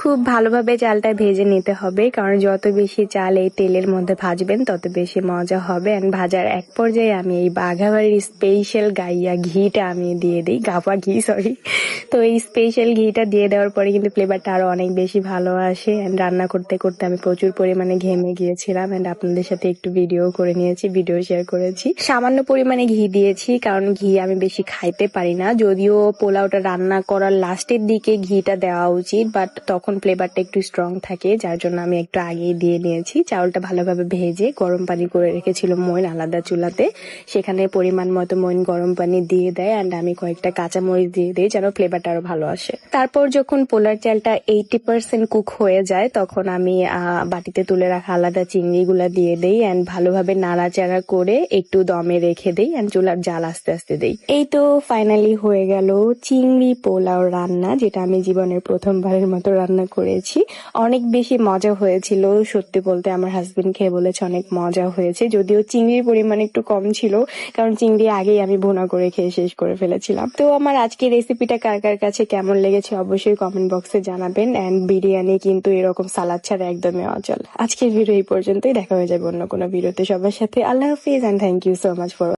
খুব ভালোভাবে চালটা ভেজে নিতে হবে, কারণ যত বেশি চাল এই তেলের মধ্যে ভাজবেন তত বেশি মজা হবে। এন্ড ভাজার এক পর্যায়ে আমি এই বাঘাবাড়ির স্পেশাল গাইয়া ঘিটা আমি দিয়ে দিই, গাভা ঘি সরি। তো এই স্পেশাল ঘিটা দিয়ে দেওয়ার পরে কিন্তু ফ্লেভারটা আরো অনেক বেশি ভালো আসে। এন্ড রান্না করতে করতে আমি প্রচুর পরিমাণে ঘেমে গিয়েছিলাম, এন্ড আপনাদের সাথে একটু ভিডিও করে নিয়েছি, ভিডিও শেয়ার করেছি। সামান্য পরিমাণে ঘি দিয়েছি, কারণ ঘি আমি বেশি খাইতে পারি না। যদিও পোলাওটা রান্না করার লাস্টের দিকে ঘিটা দেওয়া উচিত, বাট তখন ফ্লেভারটা একটু স্ট্রং থাকে, যার জন্য আমি একটু আগেই দিয়ে নিয়েছি। চাউলটা ভালোভাবে ভেজে গরম পানি করে রেখেছিল মইন আলাদা চুলাতে, সেখানে পরিমাণ মতো মইন গরম পানি দিয়ে দেয়। অ্যান্ড আমি কয়েকটা কাঁচামরিচ দিয়ে দিই যেন ফ্লেভারটা আরো ভালো আসে। তারপর যখন পোলার চালটা 80% কুক হয়ে যায়, তখন আমি বাটিতে তুলে রাখা আলাদা চিংড়িগুলা দিয়ে দেই অ্যান্ড ভালোভাবে নাড়াচাড়া করে একটু দমে রেখে দেই অ্যান্ড চুলার জাল আস্তে আস্তে দেই। এই তো ফাইনালি হয়ে গেল চিংড়ি পোলাও রান্না, যেটা আমি জীবনের প্রথমবারের মতো রান্না করেছি। অনেক বেশি মজা হয়েছিল, সত্যি বলতে আমার হাজবেন্ড খেয়ে বলেছে অনেক মজা হয়েছে। যদিও চিংড়ির পরিমাণ একটু কম ছিল, কারণ চিংড়ি আগেই আমি ভুনা করে খেয়ে শেষ করে ফেলেছিলাম। তো আমার আজকের রেসিপিটা কার কার কাছে কেমন লেগেছে অবশ্যই কমেন্ট বক্সে জানাবেন। অ্যান্ড বিরিয়ানি কিন্তু এরকম সালাদ ছাড়া একদমই অচল। আজকের ভিডিও এই পর্যন্তই, দেখা হয়ে যাবে অন্য কোনো ভিডিওতে সবার সাথে। আল্লাহ হাফিজ and thank you so much for